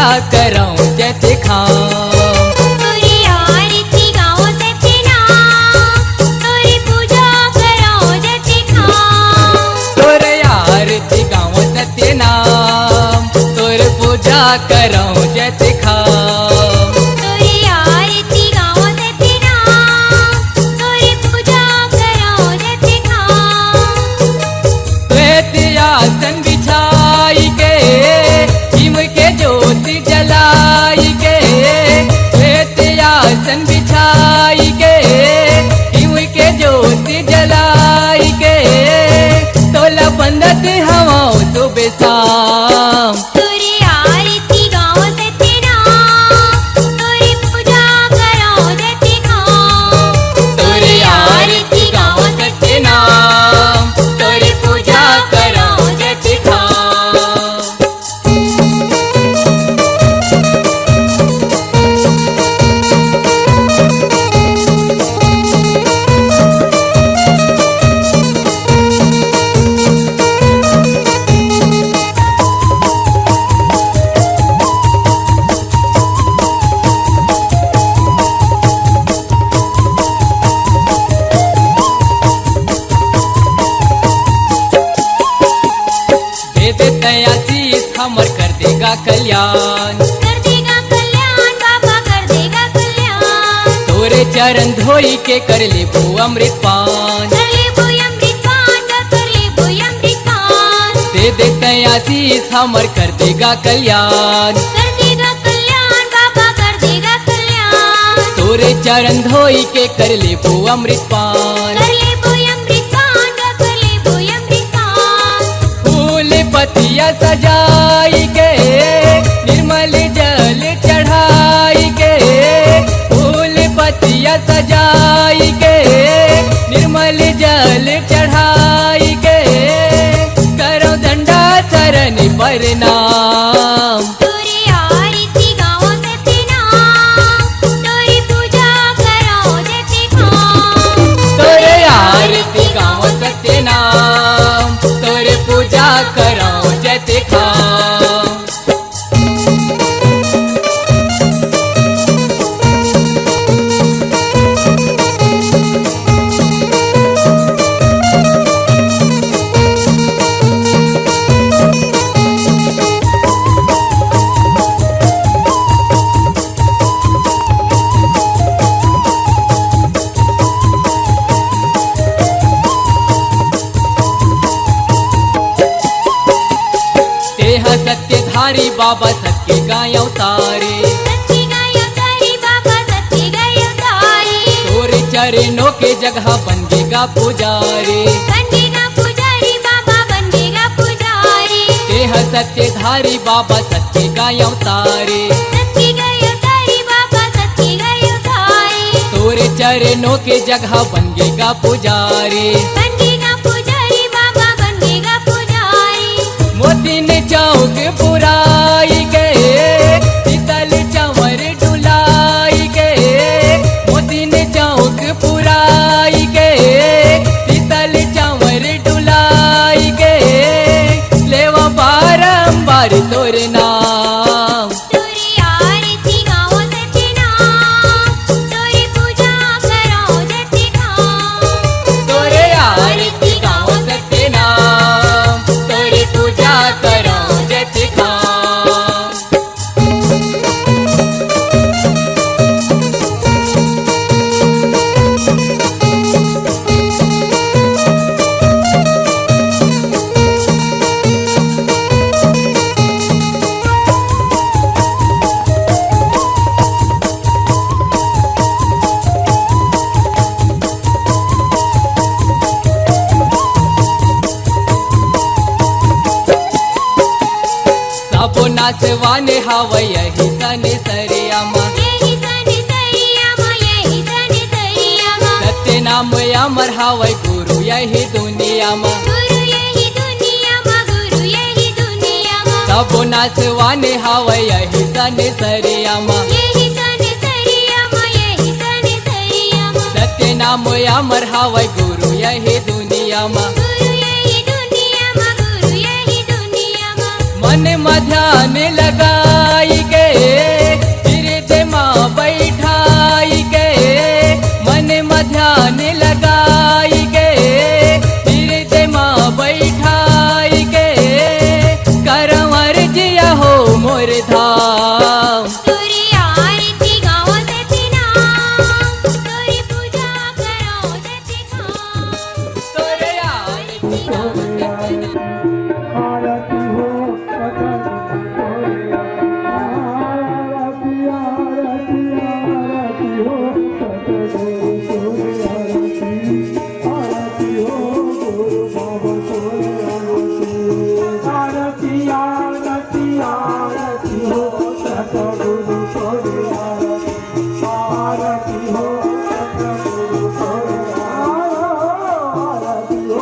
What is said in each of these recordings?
पूजा कराऊं जैसे खाऊं। तोरी आरती गाऊं सच्चे नाम, तोरी पूजा कराऊं जैसे खाऊं। तोरे आरती गाऊं सत्य नाम, तोर पूजा कराऊं जैसे खाऊं। तोरी आरती गाऊं सच्चे नाम, तोरी पूजा कराऊं जैसे खाऊं। श्वेत आसन बिछाई के हिम के ज्योति जलाई के, श्वेत आसन बिछाई के हिम के ज्योति जलाई के, तोला बंदत हवाओं सुबह शाम। तोरी आरती गाऊं सच्चे नाम, तोरी पूजा कराऊं जैसे खाऊं। तोरे आरती गाऊं सत्य नाम, तोरे पूजा कराऊं जैसे खाऊं। दे दे तयासीस हमर कर देगा कल्याण, कर देगा कल्याण बाबा, कर देगा कल्याण। तोरे चरण धोई के कर ले वो अमृत पान। कर ले वो अमृत पान, कर ले वो अमृत पान। दे दे तयासीस हमर कर देगा कल्याण, कर देगा कल्याण बाबा, कर देगा कल्याण। तोरे चरण धोई के कर ले वो अमृत पान। कर ले वो अमृत पान, कर ले वो अमृत पान। फूल पतिया सजाई के निर्मल जल चढ़ाई के, फूल पतिया सजाई के निर्मल जल चढ़ाई के, करो दंडा चरण प्रणाम। तोरी आरती गाऊं सच्चे नाम, तोरी पूजा कराऊं जैसे खाऊं। तोरे आरती गाऊं सत्य नाम, तोरे पूजा कराऊं जैसे खाऊं। तेह सत्यधारी बाबा सत्य गाय अवतारे, सच्ची गायो तारी बाबा, सच्ची गायो तारी। तोरे चरणों के जगह बनेगा पुजारी। बनेगा पुजारी बाबा, बनेगा पुजारी। तेह सत्यधारी बाबा सत्य गाय अवतारे, सच्ची गायो तारी बाबा, सच्ची गायो तारी। तोरे चरणों के जगह बनेगा पुजारी। बनेगा पुजारी बाबा, बनेगा पुजारी। मोती ने चौक पुराई के शीतल चंवर डुलाई के, मोती ने चौक पुराई के शीतल चंवर डुलाई के, लेवा बारंबार तोरे नाम। तोरी आरती गाऊं सच्चे नाम, तोरी पूजा कराऊं जैसे खाऊं। तोरे आरती गाऊं सत्य नाम, तोरे पूजा कराऊं जैसे खाऊं। सबो नाचवाने हवै यही सने सरियामा, यही सने सरियामा, यही सने सरियामा। सत्य नाम अमर हवै गुरु यही दुनियामा। गुरु यही दुनियामा, गुरु यही दुनियामा। सबो नाचवाने हवै यही सने सरियामा, यही सने सरियामा, यही सने सरियामा। सत्य नाम अमर हवै गुरु यही दुनियामा। गुरु यही दुनियामा, गुरु यही दुनियामा। मन में ध्यान लगाई के हृदय माँ बैठाई के मन में ध्यान लगाई के हृदय माँ बैठाई के करवर जिया हो मोर धाम तोरी आरती गाओ देते नाम तोरी पूजा करो देते खाम तोरे आरती गाओ देते नाम। आरती हो आरती आरती आरती हो आरती हो गुरु बाबा आरती आरती आरती हो सतगुरु आरती हो सतगुरु आरती हो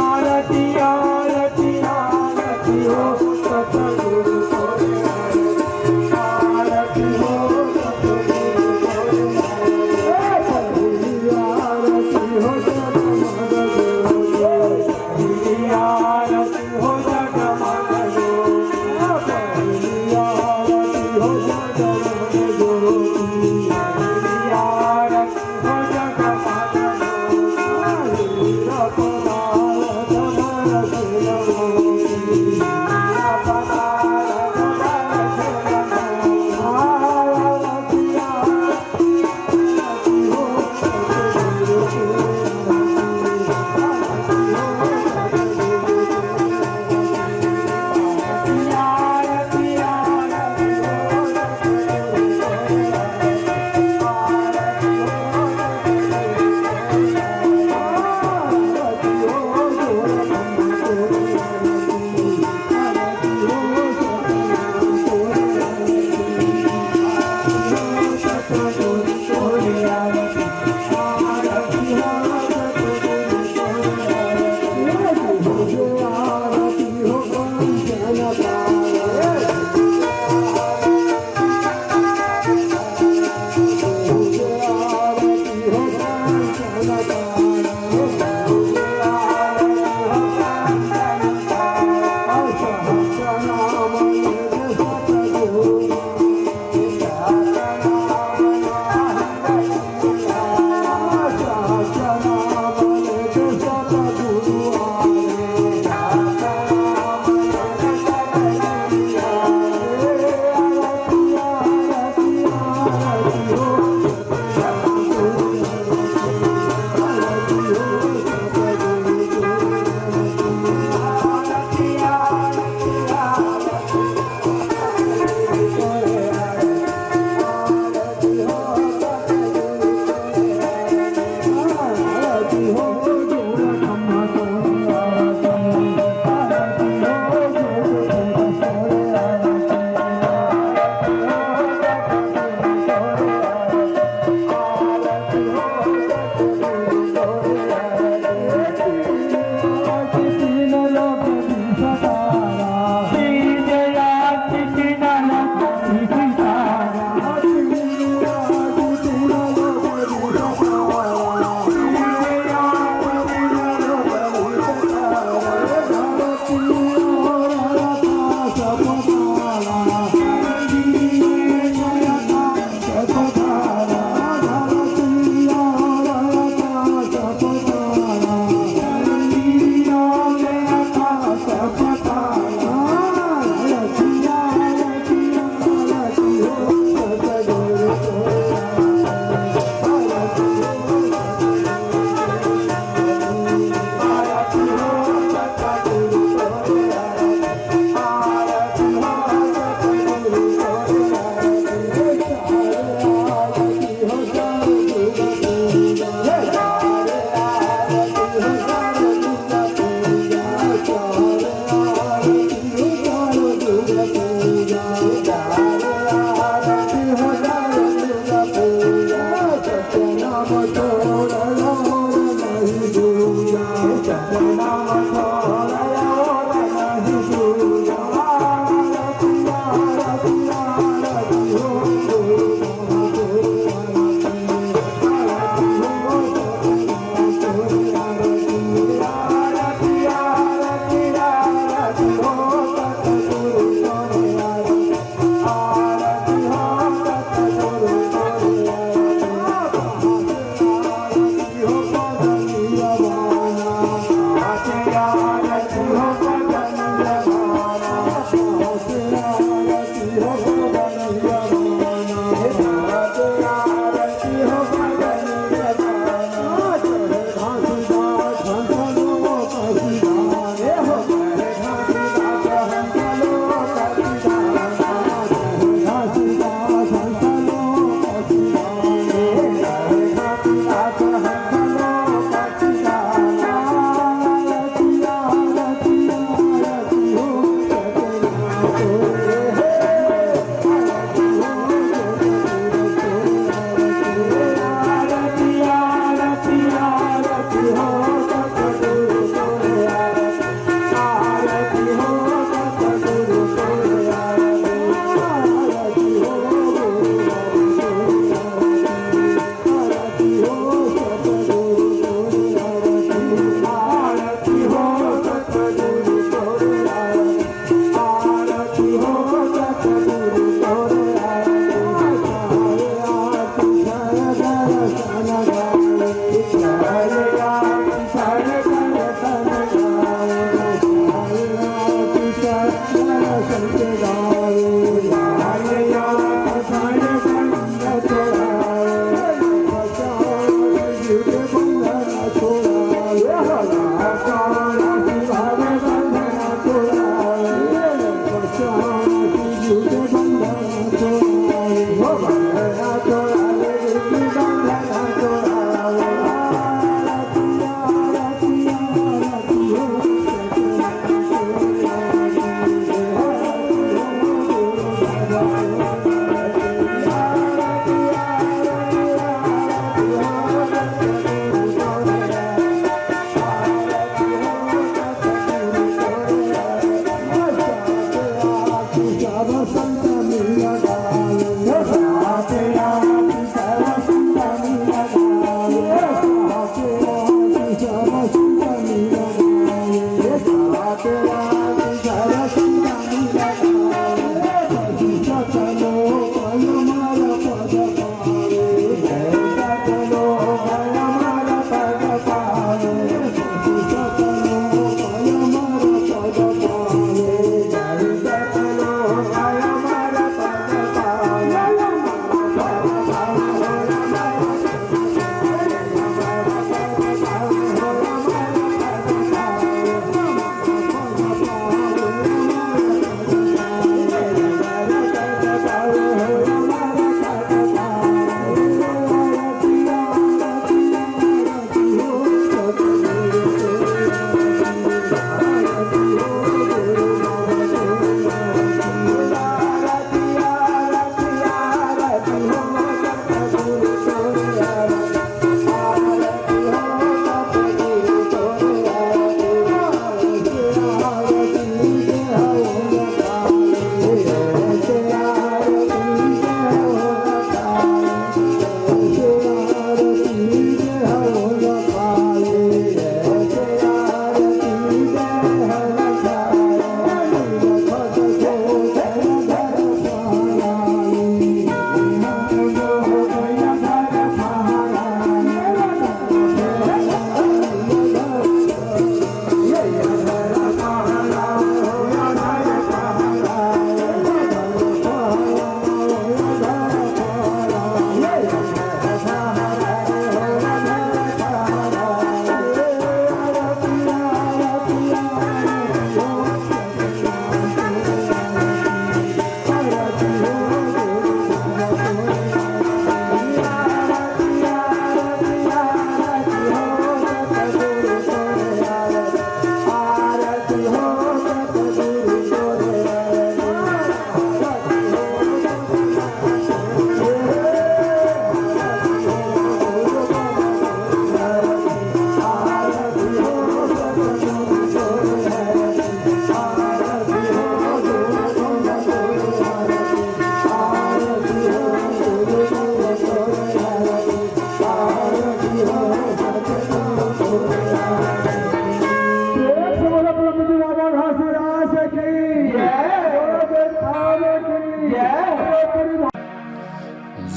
आरती आरती आरती हो सतगुरु आरती हो आरती हो आरती हो जगमग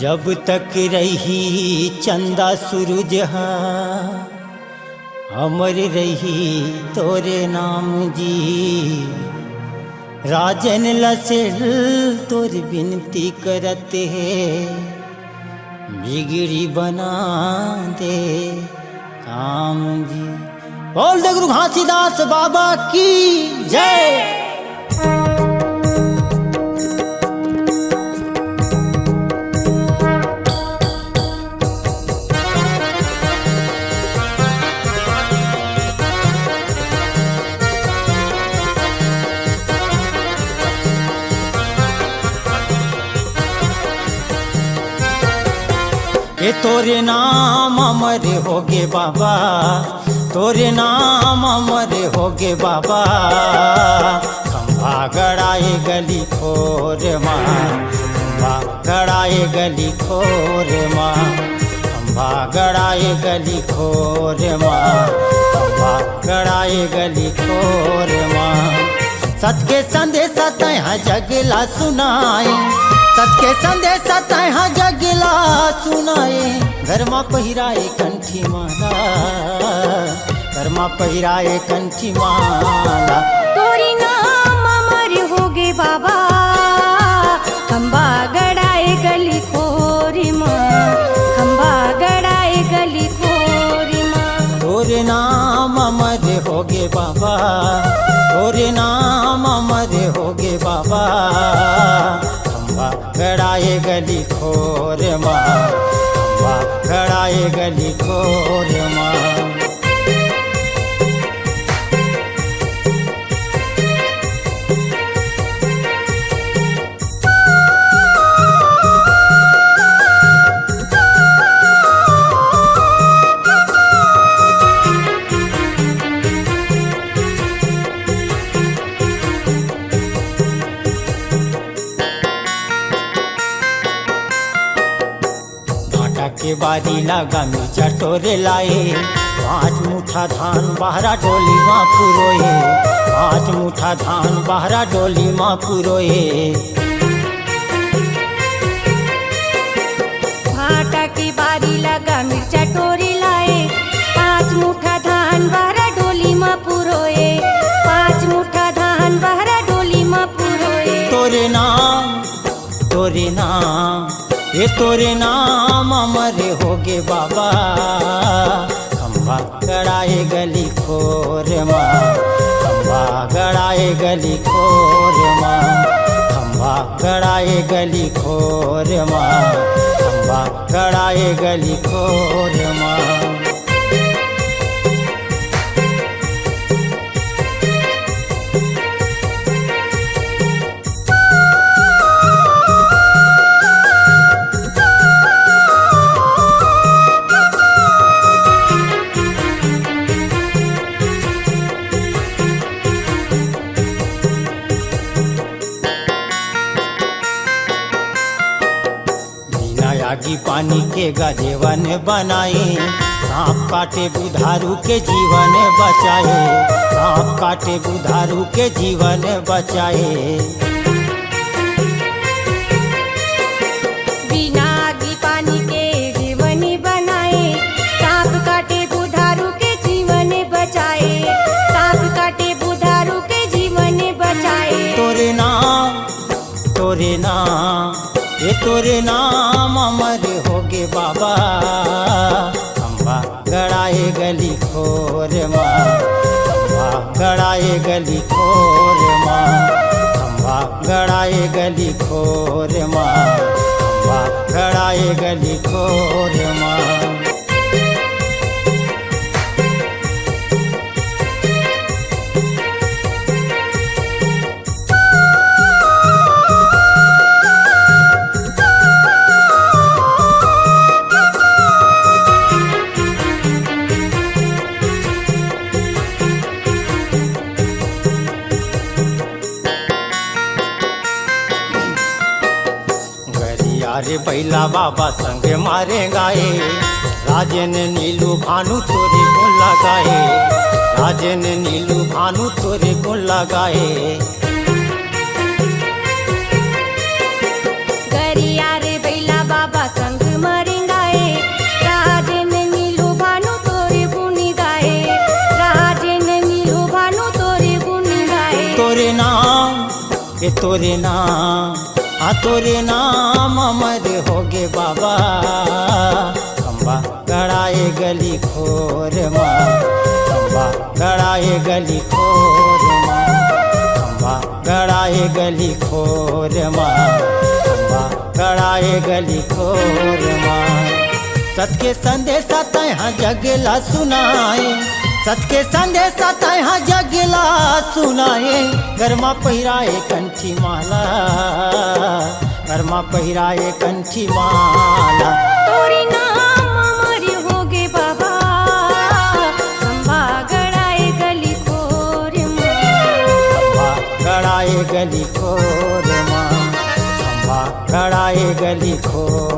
जब तक रही चंदा सूरज हाँ अमर रही तोरे नाम जी। राजन लसेल तोर विनती करते बिगड़ी बना दे काम जी। बोल दे गुरु घासीदास बाबा की जय। ये तोरे नाम अमर होगे बाबा, तोरे नाम अमर होगे बाबा। खंभा गड़ाए गली खोर माँ, खंभा गड़ाए गली खोर माँ, खंभा गड़ाए गली खोर माँ, खंभा गड़ाए गली खोर माँ। सत के संदेश तैहा जगला सुनाए, सत के संदेश तैहा जगला सुनाए। घर माँ पहिराए कंठी माला, घर माँ पहिराए कंठी माला। तोरी नाम अमर होगे बाबा, खंबा गड़ाए गली खोरी माँ, खंबा गड़ाए गली खोरी माँ। तोरे नाम अमर होगे बाबा, तोरे नाम अमर होगे बाबा। खंबा गड़ाए गली खोर माँ, खंबा गड़ाए गली खोर माँ। के बारी लगा मिर्चा टोरे लाए, 5 मुठा धान बहरा डोली माँ पुरोए, 5 मुठा धान बहरा डोली माँ पुरोए। भाटा की बारी लगा मिर्चा टोरी लाए, 5 मुठा धान बहरा डोली माँ पुरोए, 5 मुठा धान बहरा डोली माँ पुरोए। तोरे नाम, तोरे नाम, ये तोरे नाम अमर होगे बाबा। खंभा गड़ाए गली खोर माँ, खंभा गड़ाए गली खोर माँ, खंभा गड़ाए गली खोर माँ, खंभा गड़ाए गली खोर माँ। आगी पानी के गजेवन बनाए, सांप काटे बुधारू के जीवन बचाए, सांप काटे बुधारू के जीवन बचाए। बिना आगी पानी के जीवन बनाए, सांप काटे बुधारू के जीवन बचाए, सांप काटे बुधारू के जीवन बचाए। तोरे नाम, तोरे नाम, ये तोरे नाम अमर होगे बाबा। खंभा गड़ाए गली खोर माँ, खंभा गड़ाए गली खोर माँ, खंभा गड़ाए गली खोर माँ, खंभा गड़ाए गली खोर माँ। अरे बैला बाबा संग मारे गाए, राजन नीलू भानु तोरे को लगाए, राजन नीलू भानु तोरे को लगाए। गरिया रे बैला बाबा के तोरे नाम हाँ तोरे नाम अमर होगे बाबा खम्बा गड़ाए गली खोर माँ खम्बा गड़ाए गली खोर माँ खम्बा गड़ाए गली खोर माँ खम्बा गड़ाए गली खोर माँ सत के संदेशा तहाँ जगला सुनाए सत के संदेशा तहाँ जगला सुनाए गरमा पहिराए कंठी माला गरमा पहिराए कंठी माला तोरे नाम अमर होगे बाबा खम्बा गड़ाए गली खोर खम्बा गड़ाए गली खोर माँ खम्बा गड़ाए गली खोर